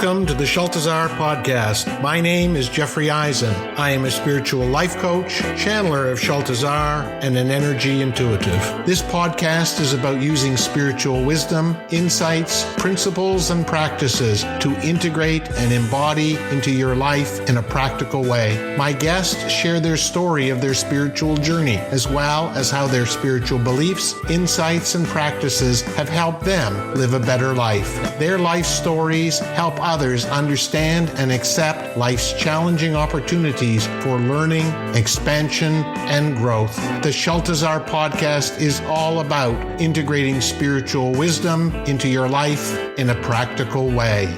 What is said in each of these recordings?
Welcome to the Sheltazar Podcast. My name is Jeffrey Eisen. I am a spiritual life coach, channeler of Sheltazar, and an energy intuitive. This podcast is about using spiritual wisdom, insights, principles, and practices to integrate and embody into your life in a practical way. My guests share their story of their spiritual journey, as well as how their spiritual beliefs, insights, and practices have helped them live a better life. Their life stories help others understand and accept life's challenging opportunities for learning, expansion, and growth. The Sheltazar Podcast is all about integrating spiritual wisdom into your life in a practical way.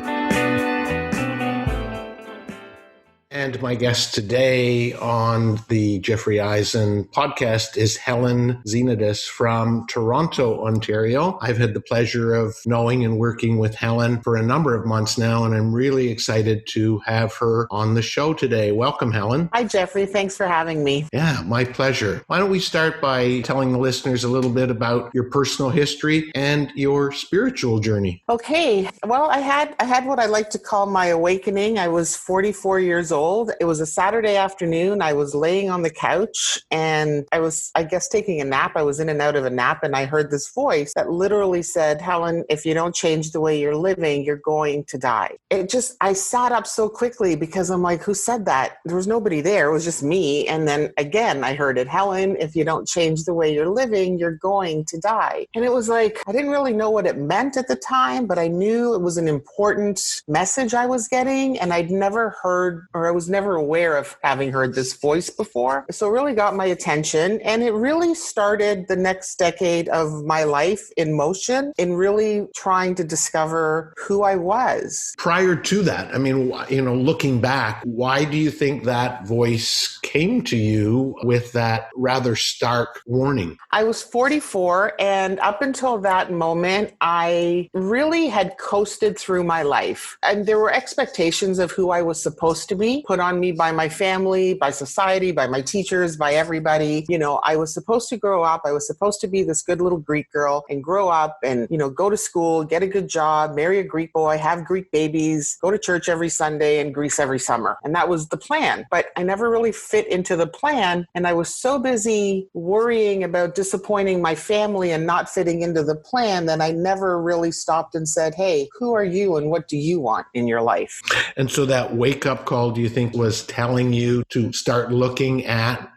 And my guest today on the Jeffrey Eisen podcast is Helen Xenidis from Toronto, Ontario. I've had the pleasure of knowing and working with Helen for a number of months now, and I'm really excited to have her on the show today. Welcome, Helen. Hi, Jeffrey. Thanks for having me. Yeah, my pleasure. Why don't we start by telling the listeners a little bit about your personal history and your spiritual journey? Okay. Well, I had what I like to call my awakening. I was 44 years old. It was a Saturday afternoon. I was laying on the couch and I was, taking a nap. I was in and out of a nap and I heard this voice that literally said, Helen, if you don't change the way you're living, you're going to die. I sat up so quickly because I'm like, who said that? There was nobody there. It was just me. And then again, I heard it, Helen, if you don't change the way you're living, you're going to die. And it was like, I didn't really know what it meant at the time, but I knew it was an important message I was getting. And I'd never heard, or I was never aware of having heard this voice before. So it really got my attention, and it really started the next decade of my life in motion, in really trying to discover who I was. Prior to that, looking back, why do you think that voice came to you with that rather stark warning? I was 44, and up until that moment, I really had coasted through my life. And there were expectations of who I was supposed to be, put on me by my family, by society, by my teachers, by everybody. I was supposed to grow up. I was supposed to be this good little Greek girl and grow up and, go to school, get a good job, marry a Greek boy, have Greek babies, go to church every Sunday and Greece every summer. And that was the plan. But I never really fit into the plan. And I was so busy worrying about disappointing my family and not fitting into the plan that I never really stopped and said, hey, who are you and what do you want in your life? And so that wake-up call, do you think, was telling you to start looking at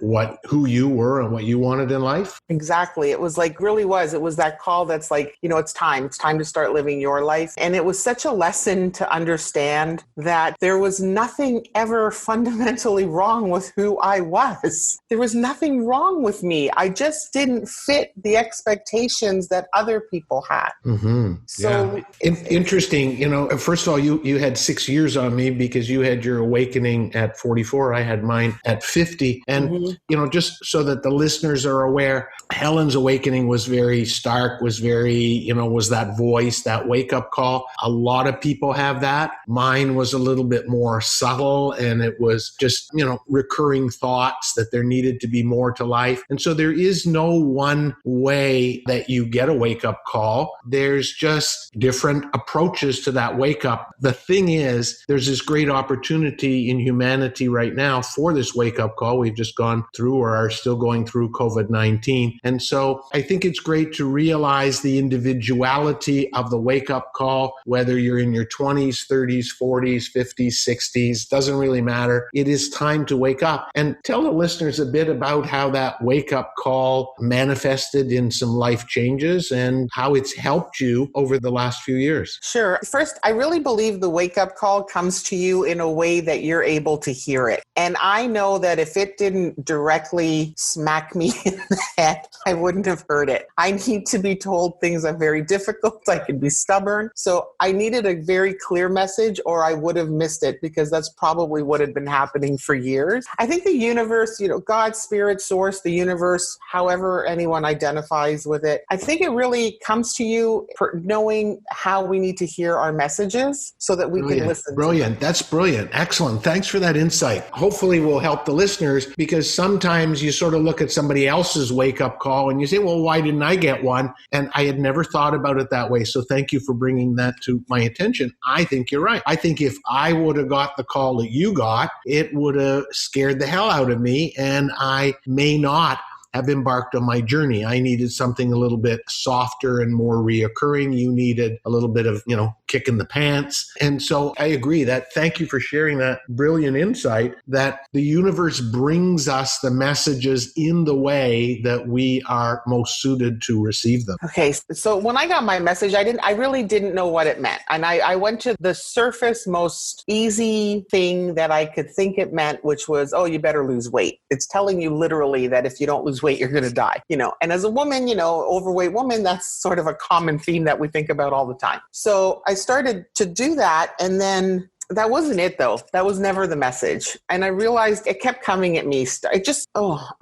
who you were and what you wanted in life? Exactly. It was it was that call that's like, it's time to start living your life. And it was such a lesson to understand that there was nothing ever fundamentally wrong with who I was. There was nothing wrong with me. I just didn't fit the expectations that other people had. Mm-hmm. So interesting. First of all, you had 6 years on me because you had your awakening at 44. I had mine at 50. And, just so that the listeners are aware, Helen's awakening was very stark, was very, was that voice, that wake-up call. A lot of people have that. Mine was a little bit more subtle, and it was just, recurring thoughts that there needed to be more to life. And so there is no one way that you get a wake-up call. There's just different approaches to that wake-up. The thing is, there's this great opportunity in humanity right now for this wake-up call. We've just gone through or are still going through COVID-19. And so I think it's great to realize the individuality of the wake-up call, whether you're in your 20s, 30s, 40s, 50s, 60s, doesn't really matter. It is time to wake up. And tell the listeners a bit about how that wake-up call manifested in some life changes and how it's helped you over the last few years. Sure. First, I really believe the wake-up call comes to you in a way that you're able to hear it. And I know that if it didn't directly smack me in the head, I wouldn't have heard it. I need to be told things are very difficult. I can be stubborn. So I needed a very clear message or I would have missed it because that's probably what had been happening for years. I think the universe, God, spirit, source, the universe, however anyone identifies with it, I think it really comes to you knowing how we need to hear our messages so that we can listen. Brilliant. That's brilliant. Excellent. Thanks Thanks for that insight. Hopefully we'll help the listeners, because sometimes you sort of look at somebody else's wake-up call and you say, well, why didn't I get one? And I had never thought about it that way. So thank you for bringing that to my attention. I think you're right. I think if I would have got the call that you got, it would have scared the hell out of me, and I may not have embarked on my journey. I needed something a little bit softer and more reoccurring. You needed a little bit of, kick in the pants. And so I agree that, thank you for sharing that brilliant insight that the universe brings us the messages in the way that we are most suited to receive them. Okay. So when I got my message, I really didn't know what it meant. And I went to the surface, most easy thing that I could think it meant, which was, oh, you better lose weight. It's telling you literally that if you don't lose weight, you're going to die, and as a woman, overweight woman, that's sort of a common theme that we think about all the time. So I started to do that. And then that wasn't it though. That was never the message. And I realized it kept coming at me.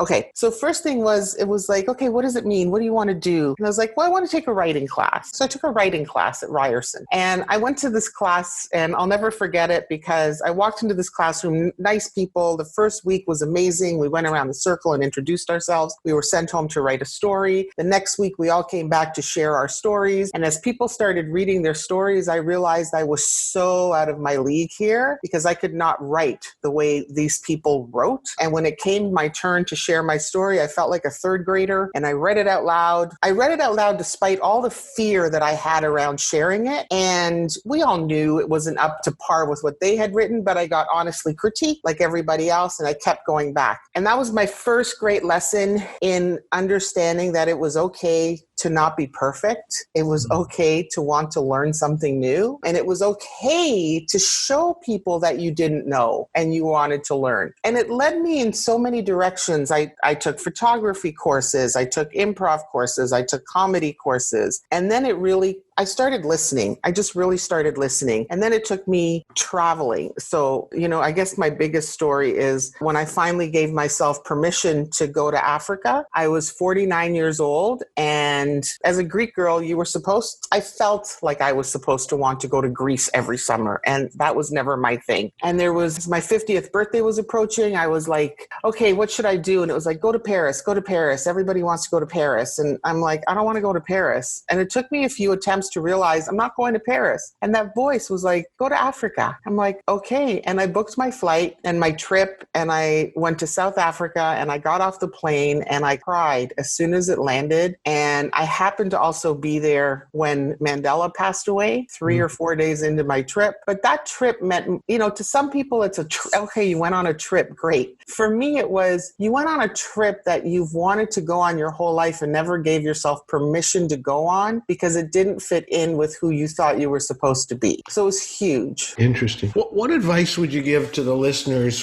Okay. So first thing was, it was like, okay, what does it mean? What do you want to do? And I was like, well, I want to take a writing class. So I took a writing class at Ryerson, and I went to this class, and I'll never forget it because I walked into this classroom, nice people. The first week was amazing. We went around the circle and introduced ourselves. We were sent home to write a story. The next week, we all came back to share our stories. And as people started reading their stories, I realized I was so out of my league here because I could not write the way these people wrote. And when it came my turn to share my story, I felt like a third grader, and I read it out loud. I read it out loud despite all the fear that I had around sharing it. And we all knew it wasn't up to par with what they had written, but I got honestly critiqued like everybody else, and I kept going back. And that was my first great lesson in understanding that it was okay to not be perfect. It was okay to want to learn something new. And it was okay to show people that you didn't know and you wanted to learn. And it led me in so many directions. I took photography courses. I took improv courses. I took comedy courses. And then I started listening. I just really started listening. And then it took me traveling. So, I guess my biggest story is when I finally gave myself permission to go to Africa. I was 49 years old. And as a Greek girl, I felt like I was supposed to want to go to Greece every summer. And that was never my thing. And my 50th birthday was approaching. I was like, okay, what should I do? And it was like, go to Paris. Everybody wants to go to Paris. And I'm like, I don't want to go to Paris. And it took me a few attempts to realize I'm not going to Paris. And that voice was like, go to Africa. I'm like, okay. And I booked my flight and my trip, and I went to South Africa, and I got off the plane and I cried as soon as it landed. And I happened to also be there when Mandela passed away 3 or 4 days into my trip. But that trip meant, to some people it's okay, you went on a trip, great. For me, it was, you went on a trip that you've wanted to go on your whole life and never gave yourself permission to go on because it didn't fit in with who you thought you were supposed to be. So it was huge. Interesting. What advice would you give to the listeners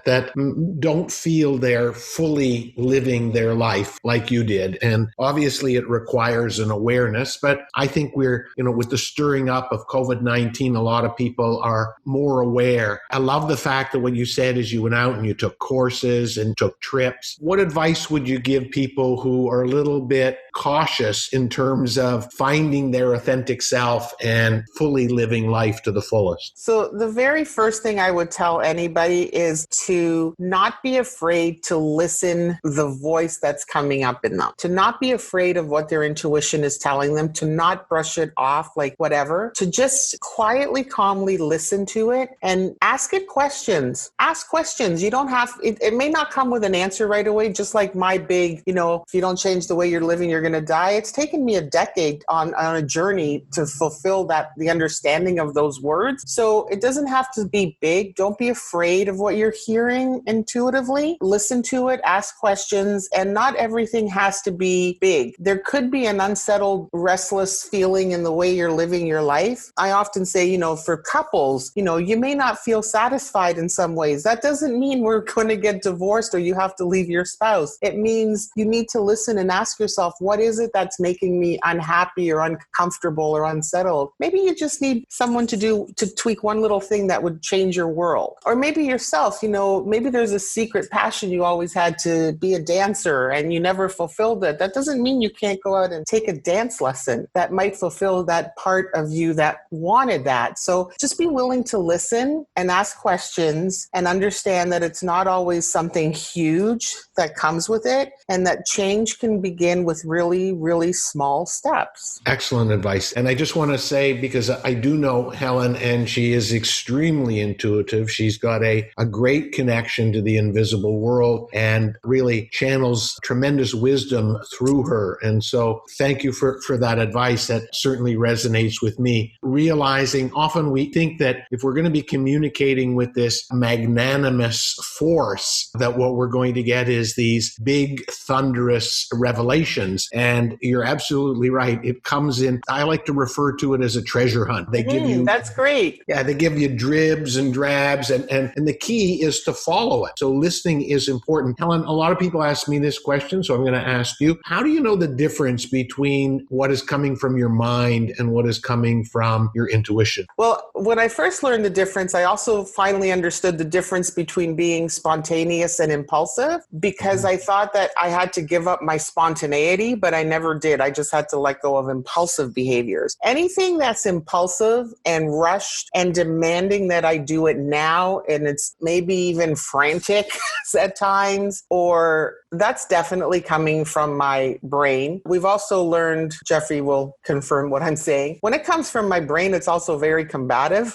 that don't feel they're fully living their life like you did? And obviously it requires an awareness, but I think we're, with the stirring up of COVID-19, a lot of people are more aware. I love the fact that what you said is you went out and you took courses and took trips. What advice would you give people who are a little bit cautious in terms of finding their authentic self and fully living life to the fullest? So the very first thing I would tell anybody is to not be afraid to listen the voice that's coming up in them, to not be afraid of what their intuition is telling them, to not brush it off like whatever, to just quietly, calmly listen to it and ask it questions. Ask questions. You don't have, it may not come with an answer right away, just like my big, if you don't change the way you're living, you're going to die. It's taken me a decade on a journey to fulfill the understanding of those words. So it doesn't have to be big. Don't be afraid of what you're hearing intuitively. Listen to it, ask questions, and not everything has to be big. There could be an unsettled, restless feeling in the way you're living your life. I often say, for couples, you may not feel satisfied in some ways. That doesn't mean we're going to get divorced or you have to leave your spouse. It means you need to listen and ask yourself, what is it that's making me unhappy or uncomfortable or unsettled? Maybe you just need someone to tweak one little thing that would change your world. Or maybe yourself, maybe there's a secret passion you always had to be a dancer and you never fulfilled it. That doesn't mean you can't go out and take a dance lesson that might fulfill that part of you that wanted that. So just be willing to listen and ask questions and understand that it's not always something huge that comes with it, and that change can begin with really, really small steps. Excellent advice. And I just want to say, because I do know Helen, and she is extremely intuitive. She's got a great connection to the invisible world and really channels tremendous wisdom through her. And so thank you for that advice. That certainly resonates with me. Realizing often we think that if we're going to be communicating with this magnanimous force, that what we're going to get is these big thunderous revelations. And you're absolutely right. It comes in, I like to refer to it as a treasure hunt. They give you, that's great. Yeah, they give you dribs and drabs, and the key is to follow it. So listening is important. Helen, a lot of people ask me this question, so I'm going to ask you, how do you know the difference between what is coming from your mind and what is coming from your intuition? Well, when I first learned the difference, I also finally understood the difference between being spontaneous and impulsive, because I thought that I had to give up my spontaneity, but I never did. I just had to let go of impulsive behaviors. Anything that's impulsive and rushed and demanding that I do it now, and it's maybe even frantic at times, or that's definitely coming from my brain. We've also learned, Jeffrey will confirm what I'm saying, when it comes from my brain, it's also very combative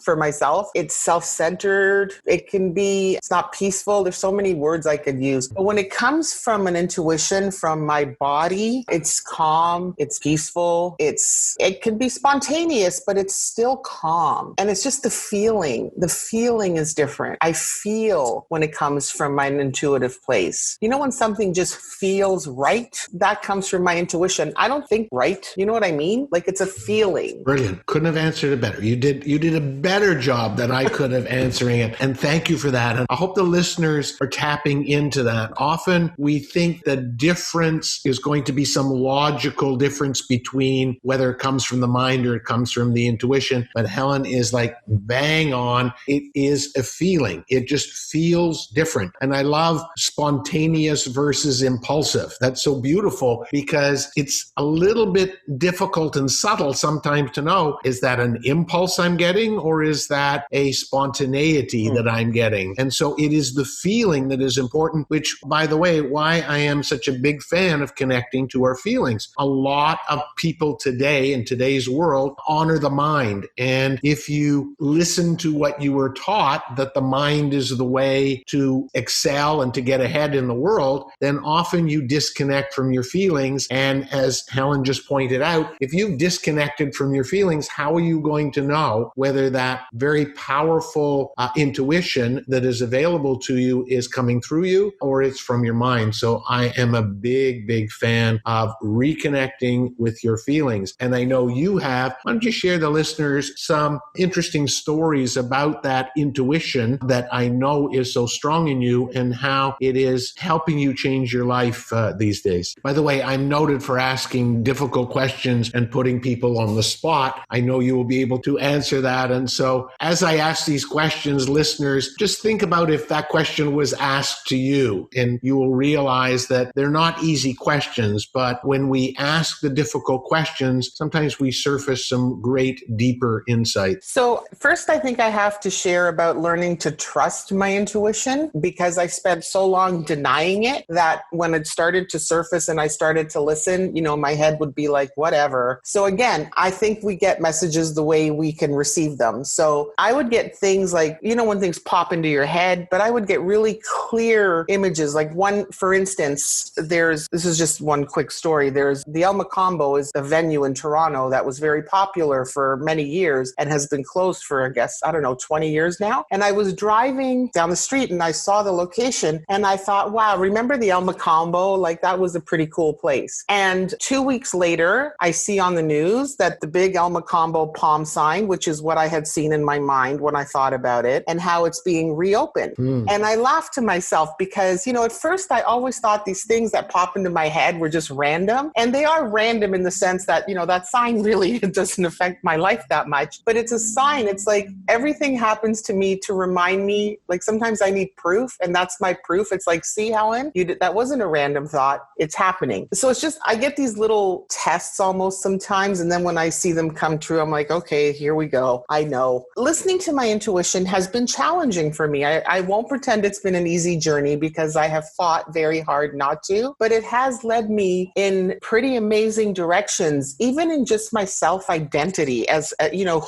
for myself. It's self-centered. It's not peaceful. There's so many words I could use. But when it comes from an intuition from my body, it's calm, it's peaceful, it can be spontaneous, but it's still calm. And it's just the feeling. The feeling is different. I feel when it comes from my intuitive place. When something just feels right, that comes from my intuition. I don't think right. You know what I mean? Like, it's a feeling. Brilliant. Couldn't have answered it better. You did a better job than I could have answering it. And thank you for that. And I hope the listeners are tapping into that. Often we think the difference is going to be some logical difference between whether it comes from the mind or it comes from the intuition. But Helen is like bang on. It is a feeling. It just feels different. And I love spontaneous versus impulsive. That's so beautiful, because it's a little bit difficult and subtle sometimes to know, is that an impulse I'm getting, or is that a spontaneity that I'm getting? And so it is the feeling that is important, which, by the way, why I am such a big fan of connecting to our feelings. A lot of people today in today's world honor the mind. And if you listen to what you were taught, that the mind is the way to excel and to get ahead in the world, then often you disconnect from your feelings. And as Helen just pointed out, if you've disconnected from your feelings, how are you going to know whether that very powerful intuition that is available to you is coming through you or it's from your mind? So I am a big, big fan of reconnecting with your feelings. And I know you have. Why don't you share the listeners some interesting stories about that intuition that I know is so strong in you, and how it is helping you change your life these days? By the way, I'm noted for asking difficult questions and putting people on the spot. I know you will be able to answer that. And so as I ask these questions, listeners, just think about if that question was asked to you, and you will realize that they're not easy questions, but when we ask the difficult questions, sometimes we surface some great, deeper insight. So first, I think I have to share about learning to trust my intuition, because I spent so long denying it that when it started to surface and I started to listen, my head would be like, whatever. So again, I think we get messages the way we can receive them. So I would get things like, when things pop into your head, but I would get really clear images. Like one, for instance, this is just one quick story. There's the El Macombo is a venue in Toronto that was very popular for many years and has been closed for, 20 years now. And I was driving down the street and I saw the location and I thought, wow, remember the El Macombo? Like, that was a pretty cool place. And 2 weeks later, I see on the news that the big El Macombo palm sign, which is what I had seen in my mind when I thought about it, and how it's being reopened. And I laughed to myself because, at first I always thought these things that pop into my head head were just random. And they are random in the sense that, that sign really doesn't affect my life that much, but it's a sign. It's like everything happens to me to remind me, like sometimes I need proof, and that's my proof. It's like, see, Helen, that wasn't a random thought. It's happening. So it's just, I get these little tests almost sometimes. And then when I see them come true, I'm like, okay, here we go. I know. Listening to my intuition has been challenging for me. I won't pretend it's been an easy journey because I have fought very hard not to, but it has led me in pretty amazing directions, even in just my self-identity as,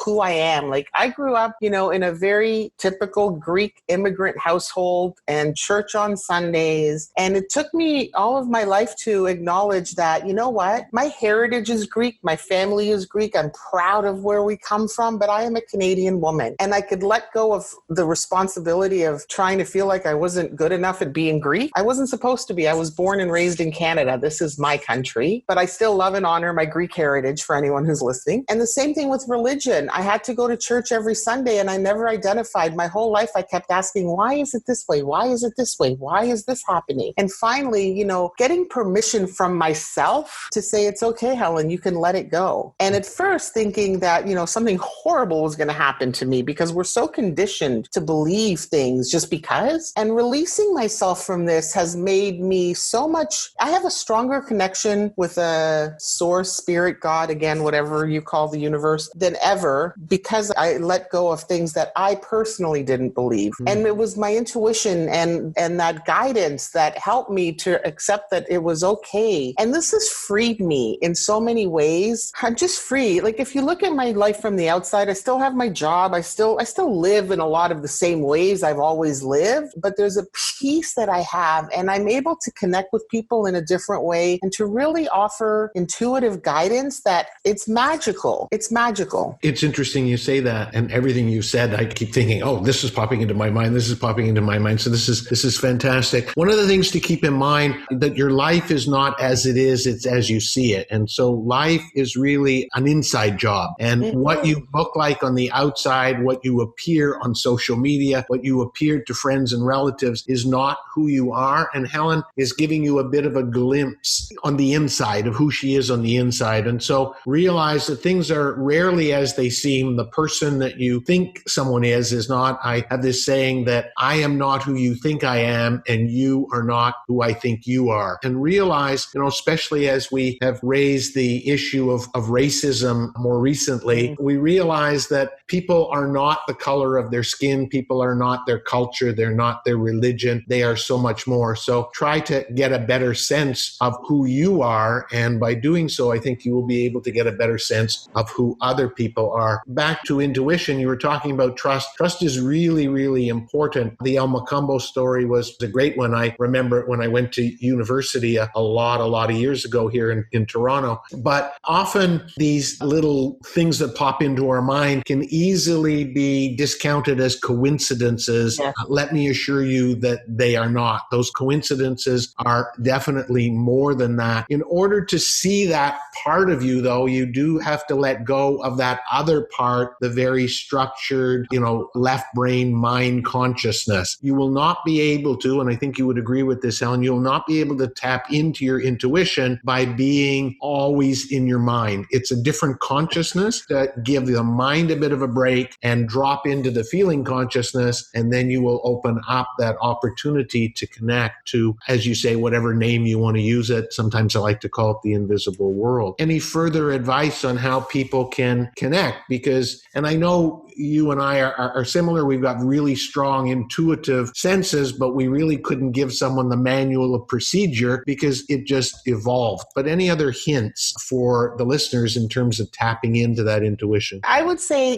who I am. Like I grew up, in a very typical Greek immigrant household and church on Sundays. And it took me all of my life to acknowledge that, you know what, my heritage is Greek. My family is Greek. I'm proud of where we come from, but I am a Canadian woman. And I could let go of the responsibility of trying to feel like I wasn't good enough at being Greek. I wasn't supposed to be. I was born and raised in Canada. This is my country, but I still love and honor my Greek heritage for anyone who's listening. And the same thing with religion. I had to go to church every Sunday and I never identified. My whole life I kept asking, why is it this way? Why is it this way? Why is this happening? And finally, getting permission from myself to say, it's okay, Helen, you can let it go. And at first thinking that, something horrible was going to happen to me because we're so conditioned to believe things just because. And releasing myself from this has made me so much, I have a stronger connection with a source, spirit, God, again, whatever you call the universe, than ever because I let go of things that I personally didn't believe. And it was my intuition and that guidance that helped me to accept that it was okay. And this has freed me in so many ways. I'm just free. Like if you look at my life from the outside, I still have my job. I still live in a lot of the same ways I've always lived, but there's a peace that I have and I'm able to connect with people in a different way and to really offer intuitive guidance that it's magical. It's magical. It's interesting you say that, and everything you said, I keep thinking, oh, this is popping into my mind. This is popping into my mind. So this is fantastic. One of the things to keep in mind that your life is not as it is, it's as you see it. And so life is really an inside job. And what you look like on the outside, what you appear on social media, what you appear to friends and relatives is not who you are. And Helen is giving you a bit of a glimpse on the inside of who she is on the inside. And so realize that things are rarely as they seem. The person that you think someone is not. I have this saying that I am not who you think I am, and you are not who I think you are. And realize, especially as we have raised the issue of racism more recently, we realize that people are not the color of their skin. People are not their culture. They're not their religion. They are so much more. So try to get a better sense of who you are. And by doing so, I think you will be able to get a better sense of who other people are. Back to intuition, you were talking about trust. Trust is really, really important. The El Macumbo story was a great one. I remember it when I went to university a lot of years ago here in Toronto. But often these little things that pop into our mind can easily be discounted as coincidences. Yeah. Let me assure you that they are not. Those coincidences are definitely more than that. In order to see that part of you, though, you do have to let go of that other part, the very structured, left brain mind consciousness. You will not be able to, and I think you would agree with this, Helen, you'll not be able to tap into your intuition by being always in your mind. It's a different consciousness that give the mind a bit of a break and drop into the feeling consciousness, and then you will open up that opportunity to connect to, as you say, whatever name you want to use it. Sometimes I like to call it the invisible world. Any further advice on how people can connect? Because, and I know you and I are similar. We've got really strong intuitive senses, but we really couldn't give someone the manual of procedure because it just evolved. But any other hints for the listeners in terms of tapping into that intuition? I would say,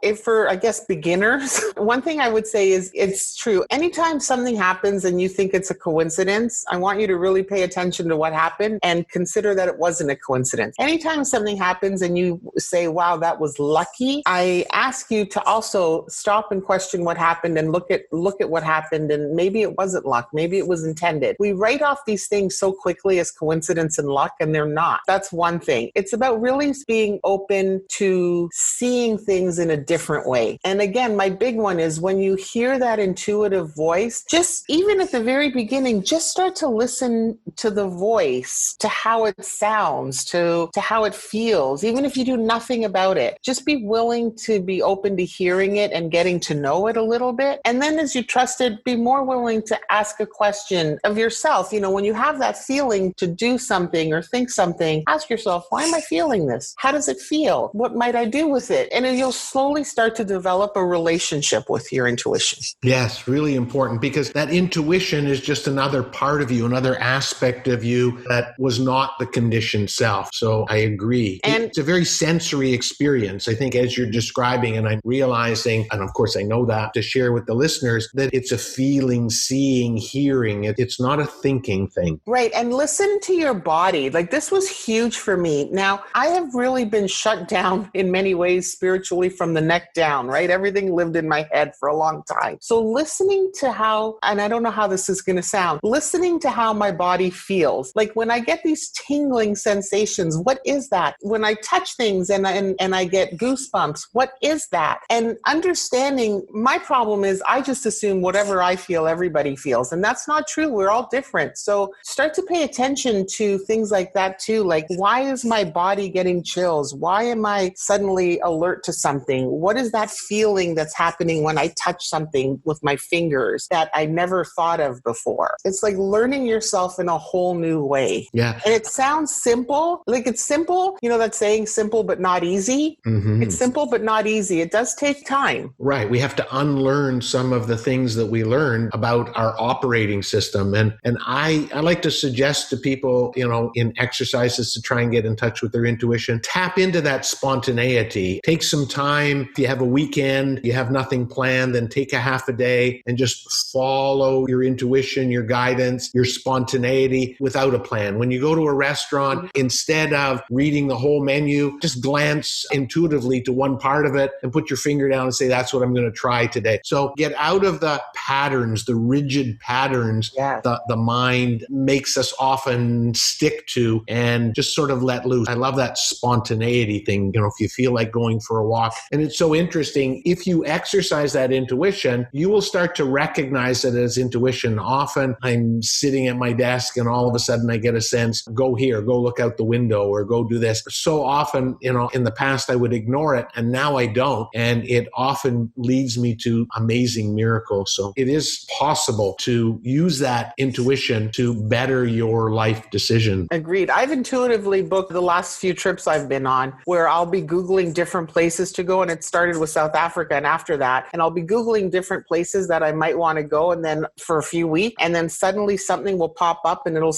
if for, I guess, beginners, one thing I would say is it's true. Anytime something happens and you think it's a coincidence, I want you to really pay attention to what happened and consider that it wasn't a coincidence. Anytime something happens and you say, wow, that was lucky, I ask you to also stop and question what happened and look at what happened, and maybe it wasn't luck, maybe it was intended. We write off these things so quickly as coincidence and luck, and they're not. That's one thing. It's about really being open to seeing things in a different way. And again, my big one is when you hear that intuitive voice, just even at the very beginning, just start to listen to the voice, to how it sounds, to how it feels, even if you do nothing about it. Just be willing to be open to hearing it and getting to know it a little bit. And then as you trust it, be more willing to ask a question of yourself. When you have that feeling to do something or think something, ask yourself, why am I feeling this? How does it feel? What might I do with it? And then you'll slowly start to develop a relationship with your intuition. Yes, really important, because that intuition is just another part of you, another aspect of you that was not the conditioned self. So I agree. And it's a very sensory experience, I think, as you're describing, and I'm realizing, and of course I know that, to share with the listeners, that it's a feeling, seeing, hearing. It's not a thinking thing. Right. And listen to your body. Like, this was huge for me. Now, I have really been shut down in many ways spiritually from the neck down, right? Everything lived in my head for a long time. So listening to how, and I don't know how this is going to sound, listening to how my body feels. Like when I get these tingling sensations, what is that? When I touch things and I get goosebumps, what is that? And understanding, my problem is I just assume whatever I feel, everybody feels. And that's not true. We're all different. So start to pay attention to things like that too. Like, why is my body getting chills? Why am I suddenly alert to something? What is that feeling that's happening when I touch something with my fingers that I never thought of before? It's like learning yourself in a whole new way. Yeah. And it sounds simple. Like, it's simple. That saying, simple but not easy. Mm-hmm. It's simple but not easy. It does take time. Right. We have to unlearn some of the things that we learned about our operating system. And I like to suggest to people, in exercises to try and get in touch with their intuition, tap into that spontaneity. Take some time. If you have a weekend, you have nothing planned, then take a half a day and just follow your intuition, your guidance, your spontaneity without a plan. When you go to a restaurant, instead of reading the whole menu, just glance intuitively to one part of it and put your finger down and say, that's what I'm going to try today. So get out of the patterns, the rigid patterns the mind makes us often stick to, and just sort of let loose. I love that spontaneity thing, if you feel like going for a walk. And it's so interesting. If you exercise that intuition, you will start to recognize it as intuition. Often I'm sitting at my desk and all of a sudden I get a sense, go here, go look out the window, or go do this. So often, in the past I would ignore it, and now I don't. And it often leads me to amazing miracles. So it is possible to use that intuition to better your life decision. Agreed. I've intuitively booked the last few trips I've been on where I'll be Googling different places to go. And it started with South Africa and after that. And I'll be Googling different places that I might want to go. And then for a few weeks, and then suddenly something will pop up and it'll,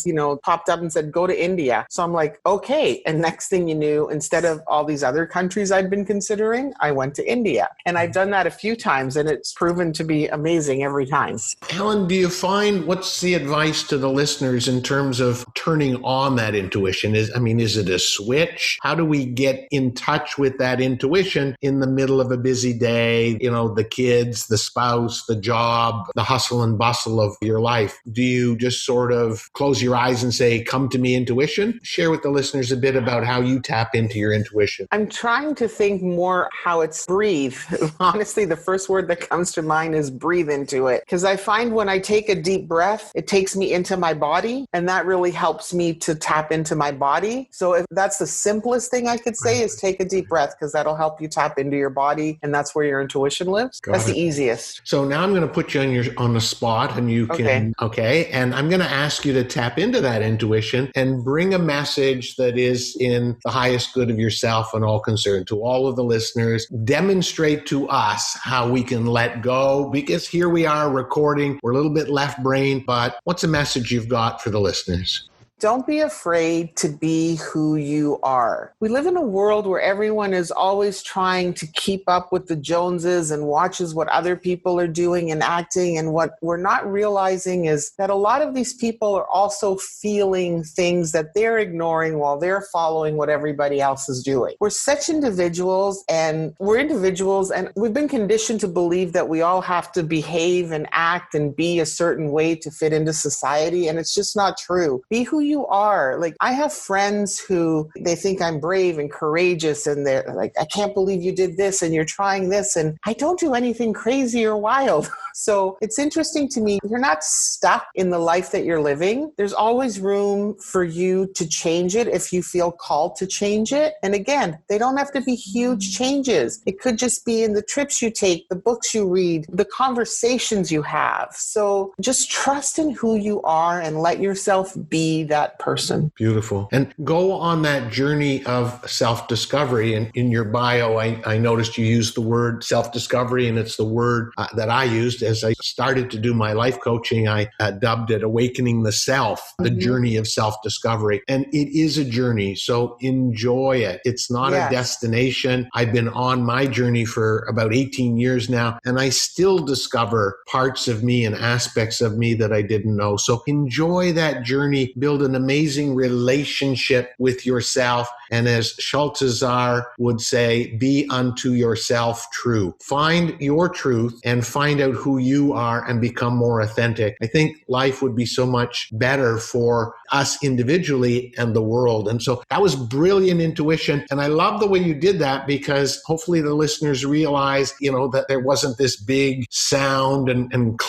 popped up and said, go to India. So I'm like, okay. And next thing you knew, instead of all these other countries I'd been considering, I went to India. And I've done that a few times and it's proven to be amazing every time. Helen, do you find, what's the advice to the listeners in terms of turning on that intuition? Is it a switch? How do we get in touch with that intuition in the middle of a busy day? The kids, the spouse, the job, the hustle and bustle of your life. Do you just sort of close your eyes and say, come to me, intuition? Share with the listeners a bit about how you tap into your intuition. I'm trying to think more how it's breathe. Honestly, the first word that comes to mind is breathe into it. Because I find when I take a deep breath, it takes me into my body, and that really helps me to tap into my body. So if that's the simplest thing I could say, is take a deep breath, because that'll help you tap into your body, and that's where your intuition lives. That's the easiest. So now I'm going to put you on the spot, and you can, and I'm going to ask you to tap into that intuition and bring a message that is in the highest good of yourself and all concerned to all of the listeners. Demonstrate to us how we can let go, because here we are recording. We're a little bit left brain, but what's a message you've got for the listeners? Don't be afraid to be who you are. We live in a world where everyone is always trying to keep up with the Joneses and watches what other people are doing and acting. And what we're not realizing is that a lot of these people are also feeling things that they're ignoring while they're following what everybody else is doing. We're such individuals, and we've been conditioned to believe that we all have to behave and act and be a certain way to fit into society. And it's just not true. Be who you are. Like, I have friends who they think I'm brave and courageous, and they're like, I can't believe you did this and you're trying this. And I don't do anything crazy or wild. So it's interesting to me. You're not stuck in the life that you're living. There's always room for you to change it if you feel called to change it. And again, they don't have to be huge changes. It could just be in the trips you take, the books you read, the conversations you have. So just trust in who you are and let yourself be that person. Beautiful. And go on that journey of self-discovery. And in your bio, I noticed you used the word self-discovery, and it's the word that I used as I started to do my life coaching. I dubbed it Awakening the Self, the journey of self-discovery. And it is a journey, so enjoy it. It's not a destination. I've been on my journey for about 18 years now, and I still discover parts of me and aspects of me that I didn't know. So enjoy that journey, build an amazing relationship with yourself. And as Schultezar would say, be unto yourself true. Find your truth and find out who you are and become more authentic. I think life would be so much better for us individually and the world. And so that was brilliant intuition. And I love the way you did that, because hopefully the listeners realize, that there wasn't this big sound and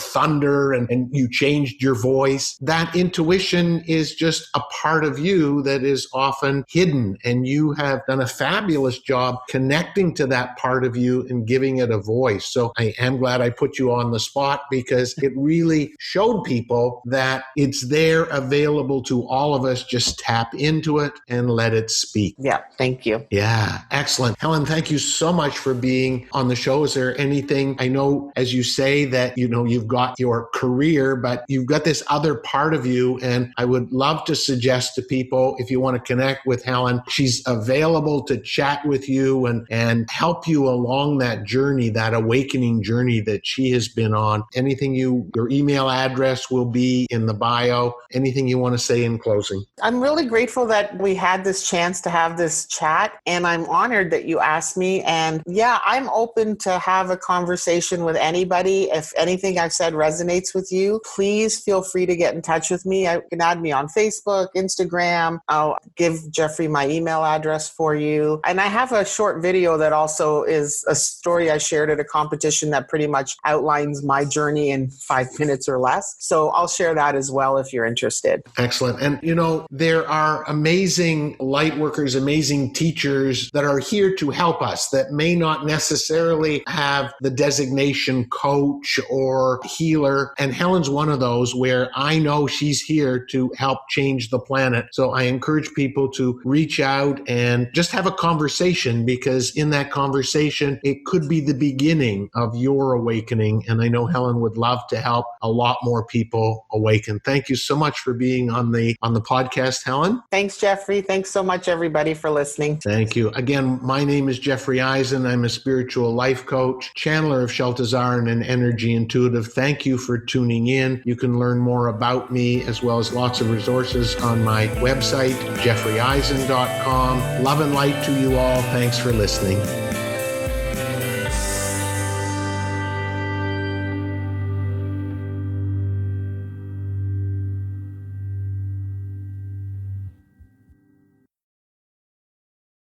thunder and you changed your voice. That intuition is just a part of you that is often hidden. And you have done a fabulous job connecting to that part of you and giving it a voice. So I am glad I put you on the spot, because it really showed people that it's there available to all of us. Just tap into it and let it speak. Yeah, thank you. Yeah, excellent. Helen, thank you so much for being on the show. Is there anything, I know, as you say that, you've got your career, but you've got this other part of you. And I would love to suggest to people, if you want to connect with Helen, she's available to chat with you and help you along that journey, that awakening journey that she has been on. Your email address will be in the bio. Anything you want to say in closing? I'm really grateful that we had this chance to have this chat, and I'm honored that you asked me. And yeah, I'm open to have a conversation with anybody. If anything I've said resonates with you, please feel free to get in touch with me. You can add me on Facebook, Instagram. I'll give Jeffrey my email address for you. And I have a short video that also is a story I shared at a competition that pretty much outlines my journey in 5 minutes or less. So I'll share that as well if you're interested. Excellent. And there are amazing light workers, amazing teachers that are here to help us, that may not necessarily have the designation coach or healer. And Helen's one of those where I know she's here to help change the planet. So I encourage people to reach out and just have a conversation, because in that conversation, it could be the beginning of your awakening. And I know Helen would love to help a lot more people awaken. Thank you so much for being on the podcast, Helen. Thanks, Jeffrey. Thanks so much, everybody, for listening. Thank you. Again, my name is Jeffrey Eisen. I'm a spiritual life coach, channeler of Schultezar, and an energy intuitive. Thank you for tuning in. You can learn more about me, as well as lots of resources, on my website, jeffreyeisen.com. Love and light to you all. Thanks for listening.